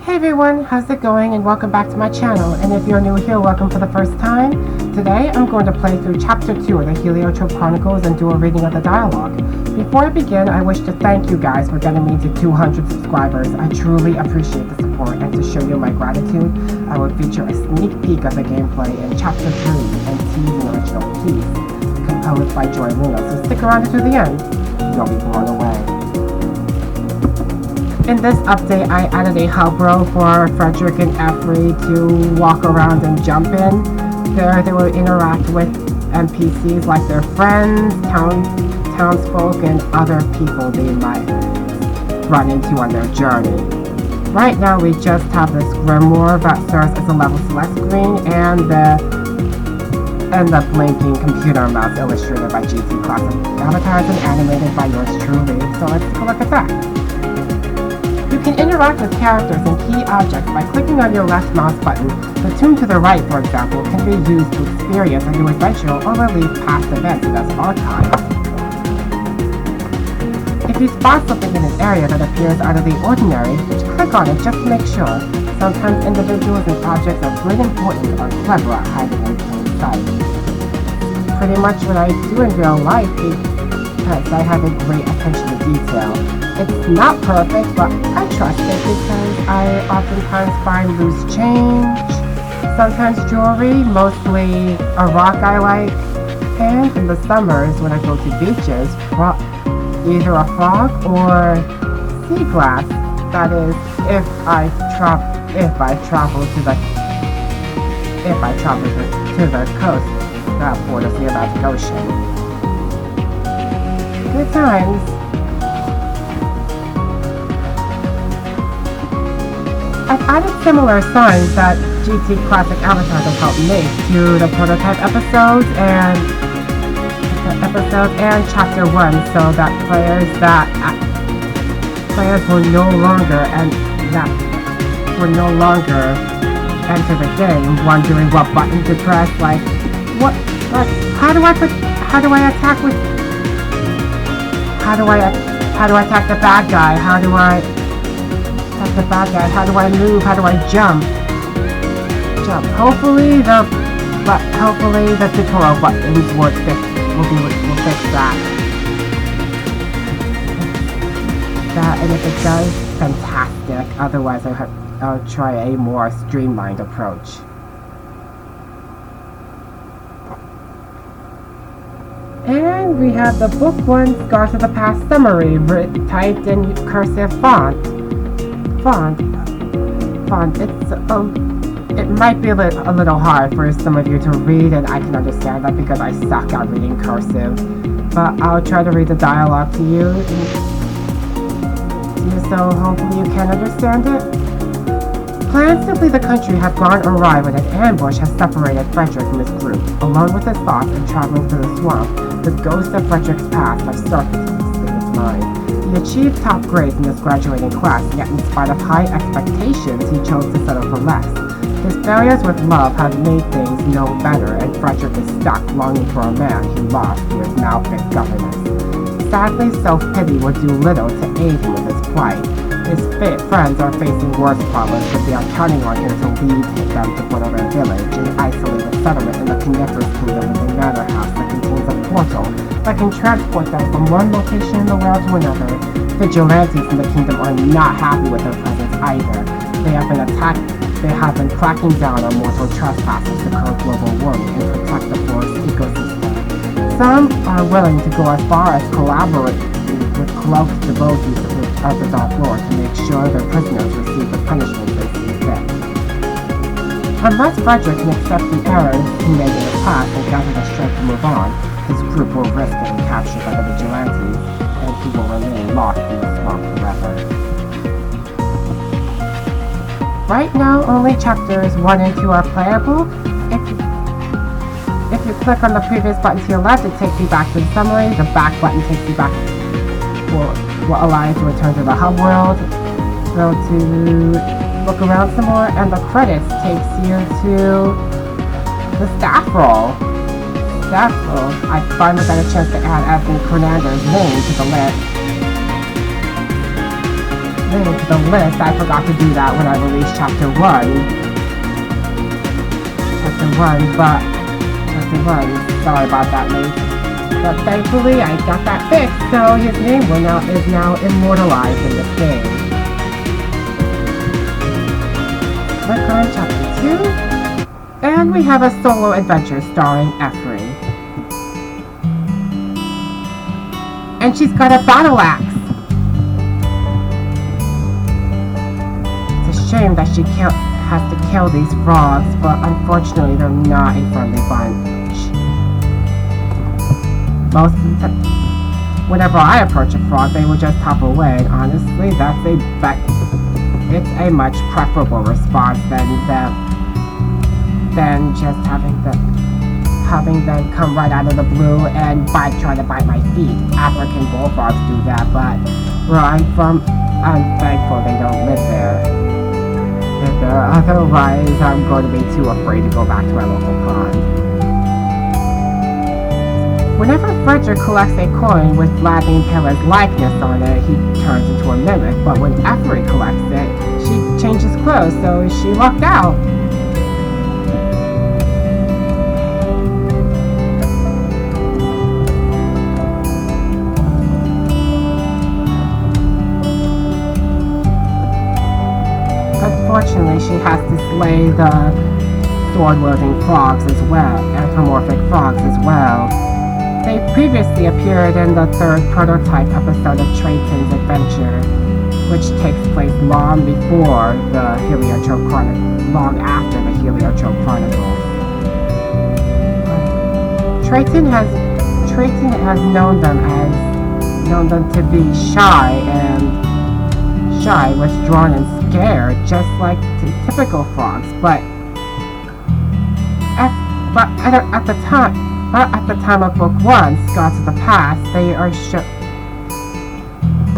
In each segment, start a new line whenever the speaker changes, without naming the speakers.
Hey everyone, how's it going, and welcome back to my channel. And if you're new here, welcome for the first time. Today I'm going to play through chapter 2 of the Heliotrope Chronicles and do a reading of the dialogue. Before I begin, I wish to thank you guys for getting me to 200 subscribers. I truly appreciate the support, and to show you my gratitude, I will feature a sneak peek of the gameplay in chapter 3 and tease an original piece composed by Joy Luna, so stick around until the end. You'll be blown away. In this update, I added a hub row for Frederick and Eforie to walk around and jump in. There they will interact with NPCs like their friends, townsfolk, and other people they might run into on their journey. Right now we just have this grimoire that serves as a level select screen and the blinking computer mouse illustrated by GT Classic avatars and animated by yours truly. So let's take a look at that. You can interact with characters and key objects by clicking on your left mouse button. The tomb to the right, for example, can be used to experience a new adventure or relive past events as archives. If you spot something in an area that appears out of the ordinary, just click on it just to make sure. Sometimes individuals and objects of great importance are clever at hiding in plain sight. Pretty much what I do in real life because I have a great attention to detail. It's not perfect, but I trust it because I oftentimes find loose change, sometimes jewelry, mostly a rock I like, and in the summers when I go to beaches, either a frog or sea glass. That is, if I travel to the coast that borders the Atlantic Ocean. Good times. I've added similar signs that GT Classic avatars have helped make to the prototype episodes and chapter 1, so that players will no longer enter the game wondering what button to press. Like, how do I attack the bad guy? How do I move? How do I jump? Hopefully the tutorial buttons will fix that. And if it does, fantastic. Otherwise, I'll try a more streamlined approach. And we have the book 1 Scars of the Past summary, typed in cursive font. It might be a little hard for some of you to read, and I can understand that because I suck at reading cursive. But I'll try to read the dialogue to you, so hopefully you can understand it. Plans to flee the country have gone awry when an ambush has separated Frederick from his group. Alone with his thoughts and traveling through the swamp, the ghosts of Frederick's past have surfaced in his mind. He achieved top grades in his graduating class, yet in spite of high expectations, he chose to settle for less. His failures with love have made things no better, and Frederick is stuck longing for a man he lost to his malfit governess. Sadly, self-pity will do little to aid him in his plight. His friends are facing worse problems, but they are counting on him to lead them to their village and isolate a settlement in the Conifers Kingdom with a manor house that contains a portal that can transport them from one location in the world to another. Vigilantes in the kingdom are not happy with their presence either. They have been cracking down on mortal trespassers to curb global warming and protect the forest ecosystem. Some are willing to go as far as collaborating with cloaked devotees of the Dark Lord to make sure their prisoners receive the punishment they see fit. Unless Frederick can accept the errors he made in the past and gather the strength to move on, his group will risk getting captured by the vigilantes, and he will remain lost in the swamp forever. Right now, only chapters 1 and 2 are playable. If you click on the previous button to your left, it takes you back to the summary. The back button takes you back, will allow you to return to the hub world, to look around some more, and the credits takes you to the staff roll. I finally got a chance to add Anthony Fernandez's name to the list. name to the list. I forgot to do that when I released Chapter 1. Sorry about that, mate. But thankfully, I got that fixed, so his name is now immortalized in this game. Click on Chapter 2, and we have a solo adventure starring Eforie. And she's got a battle axe! It's a shame that she has to kill these frogs, but unfortunately they're not a friendly bunch. Most of the time, whenever I approach a frog, they would just hop away, and honestly, it's a much preferable response than just having them come right out of the blue and try to bite my feet. African bullfrogs do that, but where I'm from, I'm thankful they don't live there. Otherwise, I'm going to be too afraid to go back to my local pond. Whenever Frederick collects a coin with Vlad the Impaler's likeness on it, he turns into a mimic, but when Eforie collects it, she changes clothes, so she lucked out. Unfortunately, she has to slay the sword-wielding frogs as well, anthropomorphic frogs as well. They previously appeared in the third prototype episode of Trayton's Adventure, which takes place long before the Heliotrope Chronicles, long after the Heliotrope Chronicles. Trayton has known them to be shy, withdrawn, and scared, just like typical frogs. But at the time of Book 1, Scots of the Past,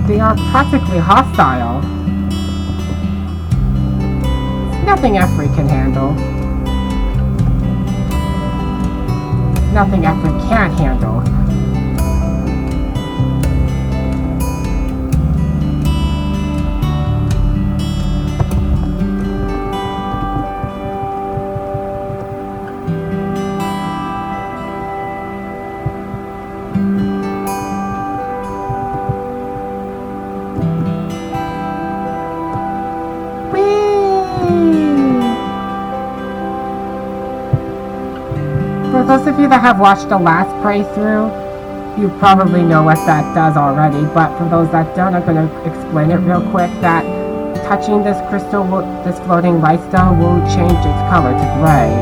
they are practically hostile. It's nothing Eforie can handle. Nothing Eforie can't handle. For those of you that have watched the last playthrough, you probably know what that does already, but for those that don't, I'm going to explain it real quick, that touching this floating light stone will change its color to gray.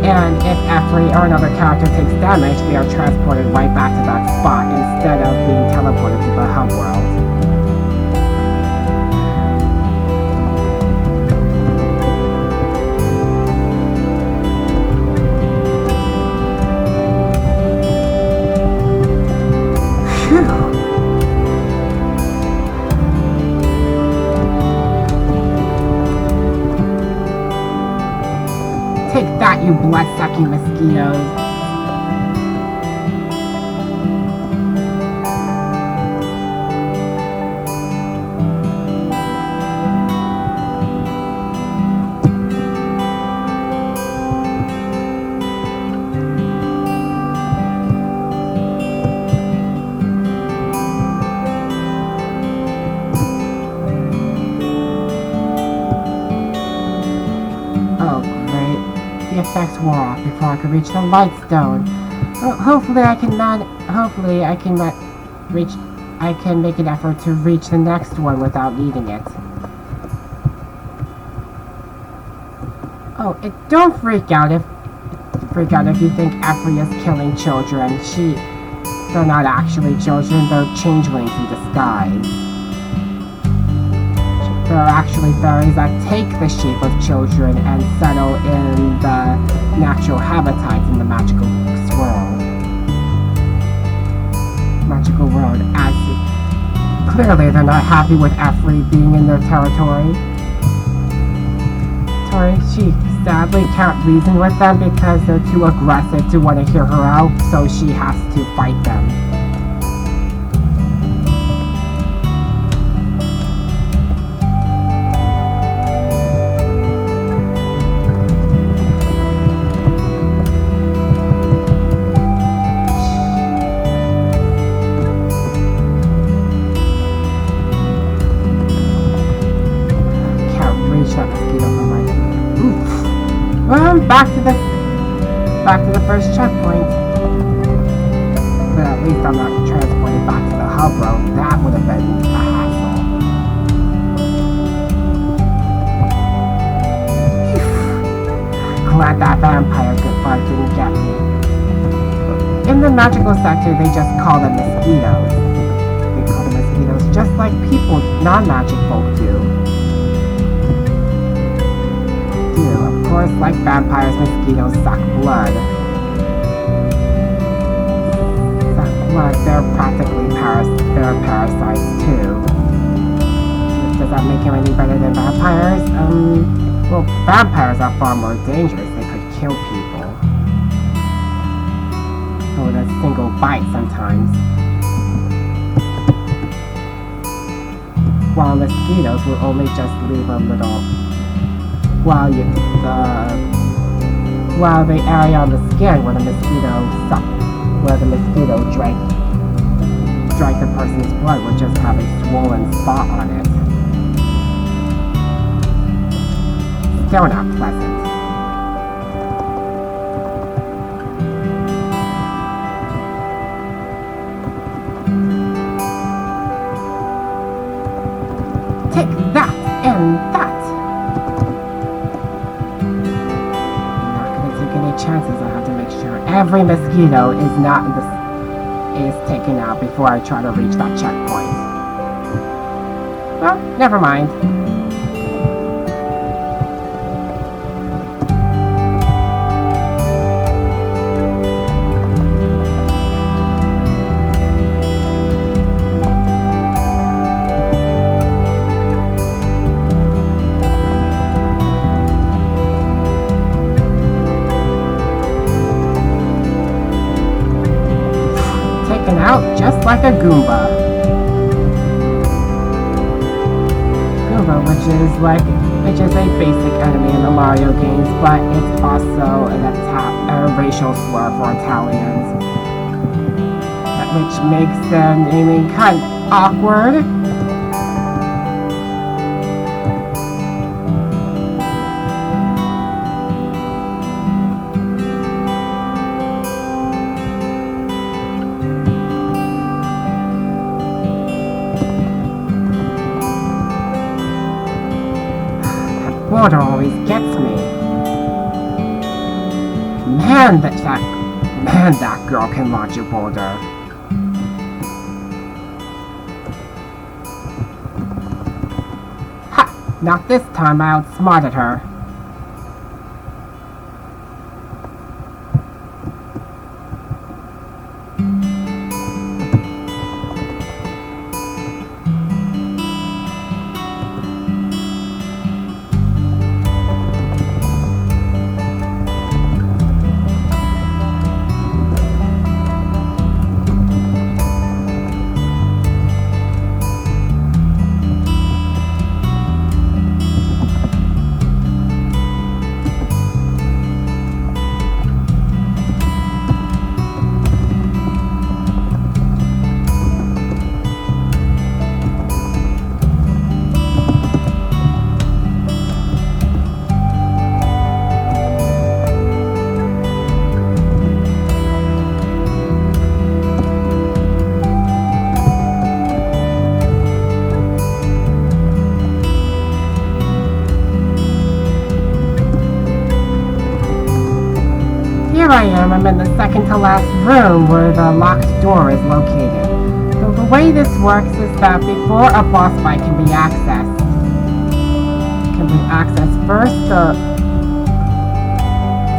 And if Eforie or another character takes damage, they are transported right back to that spot instead of being teleported to the hub world. Take that, you blood-sucking mosquitoes. Effects wore off before I could reach the light stone. Hopefully I can make an effort to reach the next one without needing it. Oh, don't freak out if you think Eforie is killing children. They're not actually children, they're changelings in disguise. There are actually fairies that take the shape of children and settle in the natural habitats in the magical world. As clearly they're not happy with Eforie being in their territory. She sadly can't reason with them because they're too aggressive to want to hear her out, so she has to fight them. back to the first checkpoint. But at least I'm not transported back to the hub road. That would have been a hassle. Glad that vampire bug didn't get me. In the magical sector, they just call them mosquitoes. They call them mosquitoes just like people, non-magic folk do. Of course, like vampires, mosquitoes suck blood. They're practically they're parasites too. Does that make them any better than vampires? Well, vampires are far more dangerous. They could kill people. With a single bite sometimes. While mosquitoes will only just leave a little while the area on the skin where the mosquito drank the person's blood would just have a swollen spot on it. Still not pleasant. Take that and that. Chances I have to make sure every mosquito is taken out before I try to reach that checkpoint. Well, never mind. Out just like a Goomba. Which is a basic enemy in the Mario games, but it's also a racial slur for Italians, which makes their naming kind of awkward. Border always gets me. Man, that girl can launch a boulder. Ha! Not this time. I outsmarted her. I am. I'm in the second to last room where the locked door is located. So the way this works is that before a boss fight can be accessed,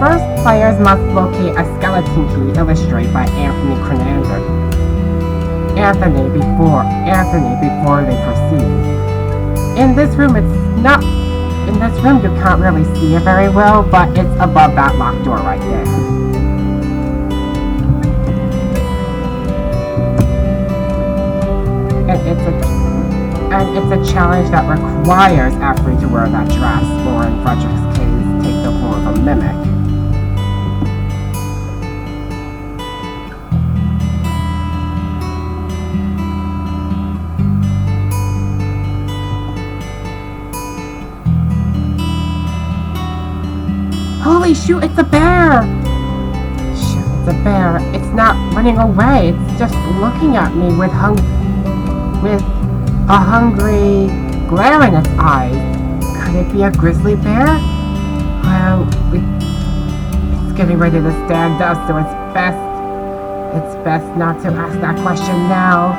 first players must locate a skeleton key illustrated by Anthony before they proceed. In this room you can't really see it very well, but it's above that locked door right there. And it's a challenge that requires Eforie to wear that dress, or in Frederick's case, take the form of a mimic. Holy shoot, it's a bear! The bear, it's not running away. It's just looking at me with a hungry glare in its eyes. Could it be a grizzly bear? Well, it's getting ready to stand up, so it's best not to ask that question now.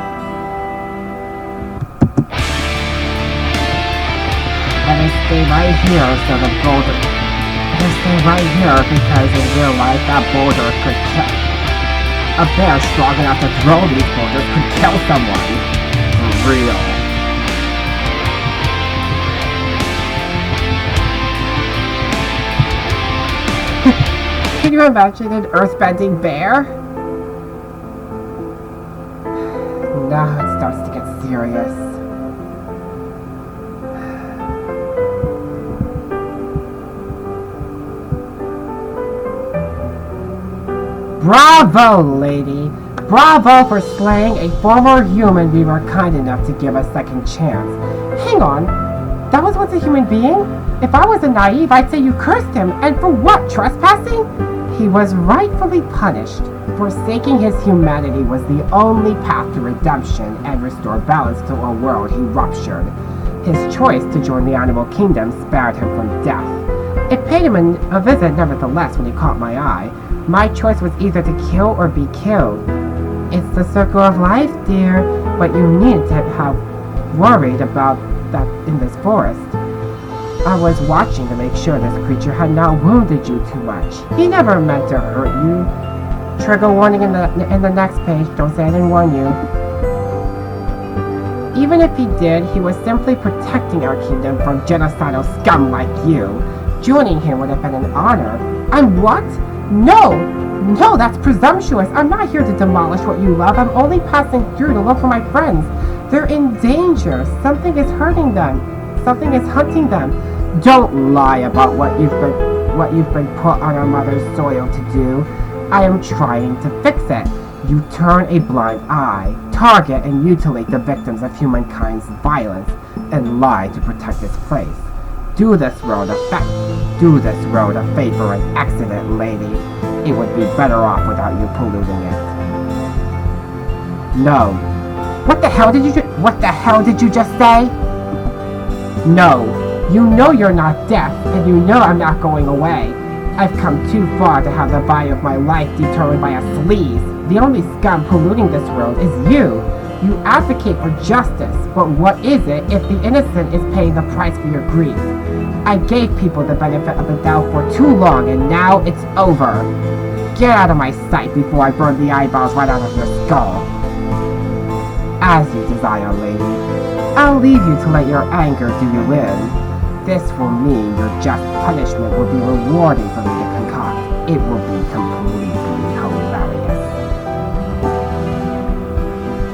Better stay right here so the boulder... Better stay right here because in real life that boulder could kill... A bear strong enough to throw these boulders could kill someone. For real. Can you imagine an earthbending bear? Now it starts to get serious. Bravo, lady! Bravo for slaying a former human we were kind enough to give a second chance. Hang on, that was once a human being? If I wasn't naive, I'd say you cursed him, and for what, trespassing? He was rightfully punished. Forsaking his humanity was the only path to redemption and restore balance to a world he ruptured. His choice to join the animal kingdom spared him from death. It paid him a visit nevertheless when he caught my eye. My choice was either to kill or be killed. It's the circle of life, dear, but you need to have worried about that in this forest. I was watching to make sure this creature had not wounded you too much. He never meant to hurt you. Trigger warning in the next page. Don't say I didn't warn you. Even if he did, he was simply protecting our kingdom from genocidal scum like you. Joining him would have been an honor. I'm what? No, that's presumptuous. I'm not here to demolish what you love. I'm only passing through to look for my friends. They're in danger. Something is hurting them. Something is hunting them. Don't lie about what you've been put on our mother's soil to do. I am trying to fix it. You turn a blind eye, target and mutilate the victims of humankind's violence, and lie to protect this place. Do this road a favor and accident, lady. It would be better off without you polluting it. No. What the hell did you just say? No. You know you're not deaf, and you know I'm not going away. I've come too far to have the value of my life determined by a sleaze. The only scum polluting this world is you. You advocate for justice, but what is it if the innocent is paying the price for your grief? I gave people the benefit of the doubt for too long, and now it's over. Get out of my sight before I burn the eyeballs right out of your skull. As you desire, lady. I'll leave you to let your anger do you in. This will mean your just punishment will be rewarding for me to concoct. It will be completely hilarious.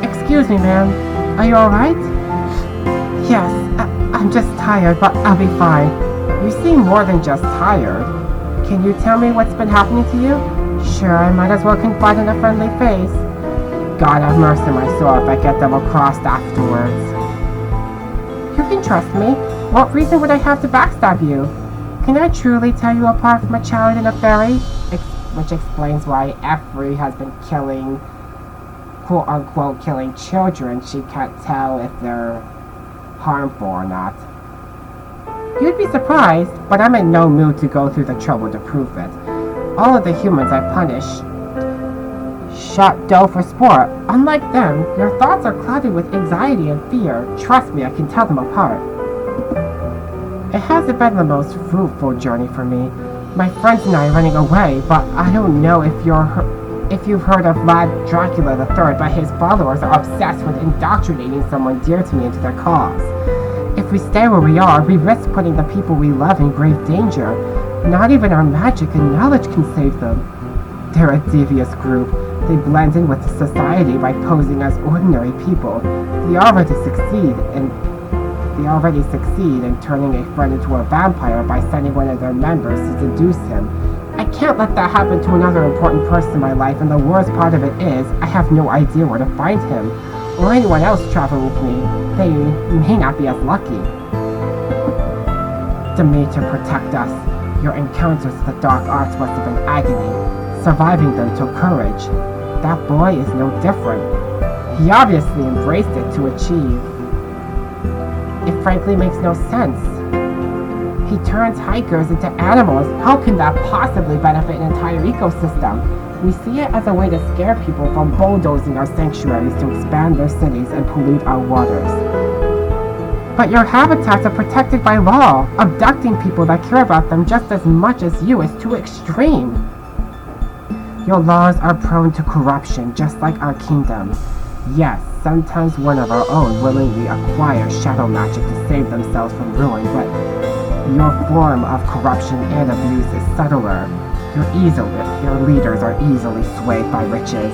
Excuse me, ma'am. Are you alright? Yes, I'm just tired, but I'll be fine. You seem more than just tired. Can you tell me what's been happening to you? Sure, I might as well confide in a friendly face. God have mercy my soul if I get double-crossed afterwards. You can trust me. What reason would I have to backstab you? Can I truly tell you apart from a child and a fairy? Which explains why Eforie has been killing, quote-unquote, killing children. She can't tell if they're harmful or not. You'd be surprised, but I'm in no mood to go through the trouble to prove it. All of the humans I punish shot dough for sport. Unlike them, your thoughts are clouded with anxiety and fear. Trust me, I can tell them apart. It hasn't been the most fruitful journey for me. My friends and I are running away, but I don't know if you've heard of Dracula III, but his followers are obsessed with indoctrinating someone dear to me into their cause. If we stay where we are, we risk putting the people we love in grave danger. Not even our magic and knowledge can save them. They're a devious group. They blend in with society by posing as ordinary people. They already succeed in turning a friend into a vampire by sending one of their members to seduce him. I can't let that happen to another important person in my life, and the worst part of it is, I have no idea where to find him, or anyone else traveling with me. They may not be as lucky. To me, to protect us, your encounters with the dark arts must have been agony. Surviving them took courage. That boy is no different. He obviously embraced it to achieve. It frankly makes no sense. He turns hikers into animals. How can that possibly benefit an entire ecosystem? We see it as a way to scare people from bulldozing our sanctuaries to expand their cities and pollute our waters. But your habitats are protected by law. Abducting people that care about them just as much as you is too extreme. Your laws are prone to corruption, just like our kingdom. Yes, sometimes one of our own willingly acquires shadow magic to save themselves from ruin, but your form of corruption and abuse is subtler. Your leaders are easily swayed by riches.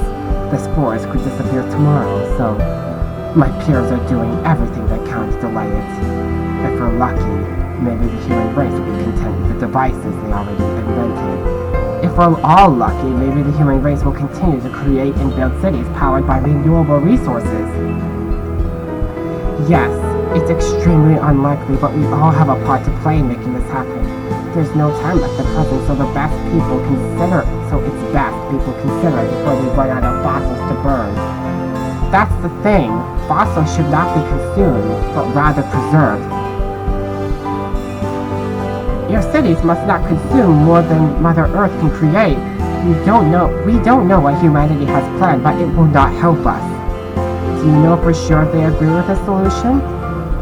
The spores could disappear tomorrow, so my peers are doing everything they can to delay it. If we're lucky, maybe the human race will be content with the devices they already invented. If we're all lucky, maybe the human race will continue to create and build cities powered by renewable resources. Yes, it's extremely unlikely, but we all have a part to play in making this happen. There's no time left at present, so it's best people consider before we run out of fossils to burn. That's the thing. Fossils should not be consumed, but rather preserved. Your cities must not consume more than Mother Earth can create. We don't know what humanity has planned, but it will not help us. Do you know for sure they agree with the solution?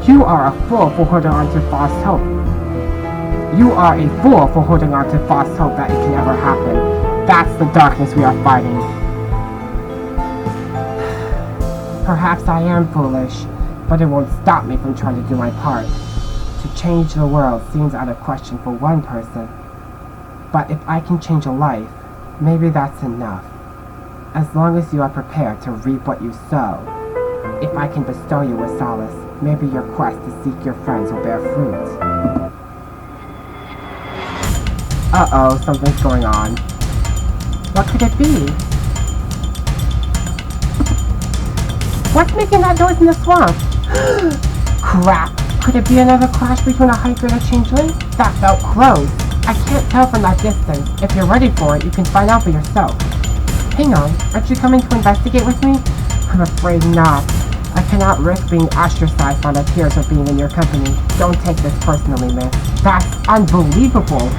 You are a fool for holding on to false hope. You are a fool for holding on to false hope that it can ever happen. That's the darkness we are fighting. Perhaps I am foolish, but it won't stop me from trying to do my part. To change the world seems out of question for one person, but if I can change a life, maybe that's enough. As long as you are prepared to reap what you sow. If I can bestow you with solace, maybe your quest to seek your friends will bear fruit. Uh-oh, something's going on. What could it be? What's making that noise in the swamp? Crap! Could it be another clash between a hiker and a changeling? That felt close. I can't tell from that distance. If you're ready for it, you can find out for yourself. Hang on, aren't you coming to investigate with me? I'm afraid not. I cannot risk being ostracized by my peers for being in your company. Don't take this personally, miss. That's unbelievable.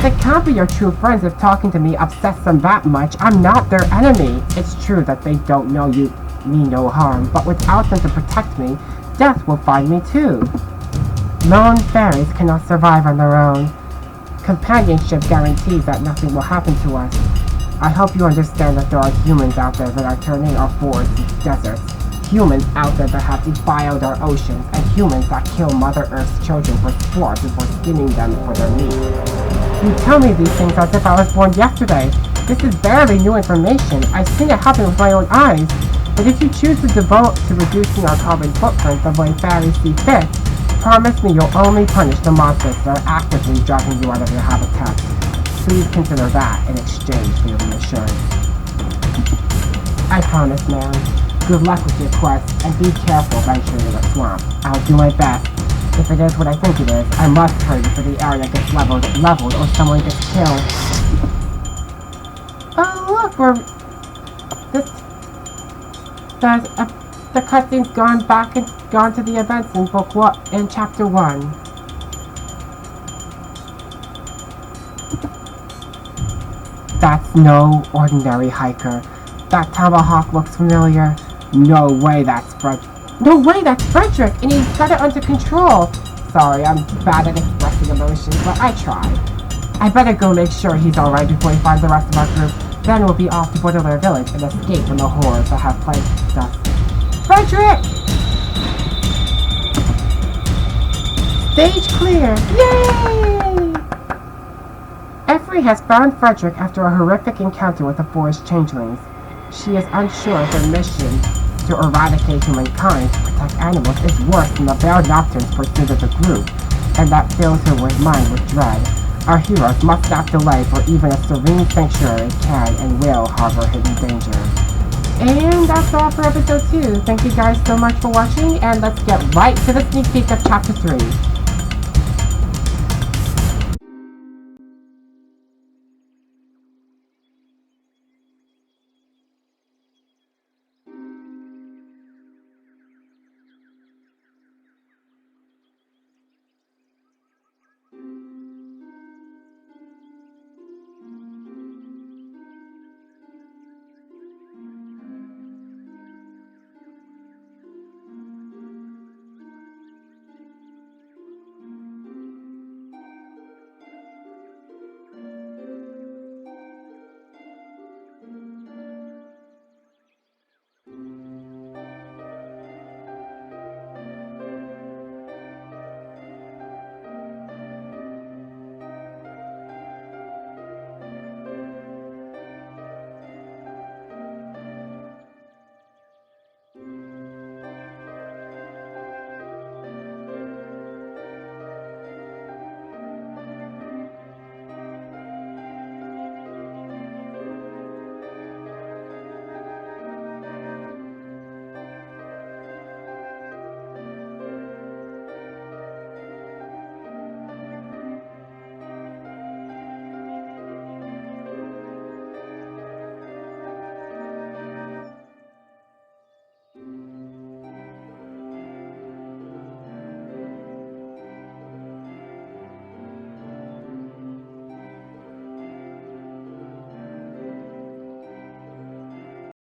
They can't be your true friends if talking to me upsets them that much. I'm not their enemy. It's true that they don't know you mean no harm, but without them to protect me, death will find me too. Lone fairies cannot survive on their own. Companionship guarantees that nothing will happen to us. I hope you understand that there are humans out there that are turning our forests into deserts. Humans out there that have defiled our oceans, and humans that kill Mother Earth's children for sport before skinning them for their meat. You tell me these things as if I was born yesterday. This is barely new information. I've seen it happen with my own eyes. But if you choose to devote to reducing our carbon footprint the way fairies see fit, promise me you'll only punish the monsters that are actively driving you out of your habitat. Please consider that in exchange for your reassurance. I promise, ma'am. Good luck with your quest, and be careful venturing in the swamp. I'll do my best. If it is what I think it is, I must hurry before the area gets leveled or someone gets killed. Oh look, the cutscene's gone back and gone to the events in chapter 1. That's no ordinary hiker. That tomahawk looks familiar. No way that's Frederick, and he's got it under control. Sorry, I'm bad at expressing emotions, but I try. I better go make sure he's alright before we find the rest of our group. Then we'll be off to Borderland Village and escape from the horrors that have plagued us. Frederick! Stage clear! Yay! Eforie has found Frederick after a horrific encounter with the forest changelings. She is unsure if their mission to eradicate humankind to protect animals is worse than the Bear Nocturne's pursuit of the group, and that fills her mind with dread. Our heroes must not delay, for even a serene sanctuary can and will harbor hidden danger. And that's all for episode 2. Thank you guys so much for watching, and let's get right to the sneak peek of chapter 3.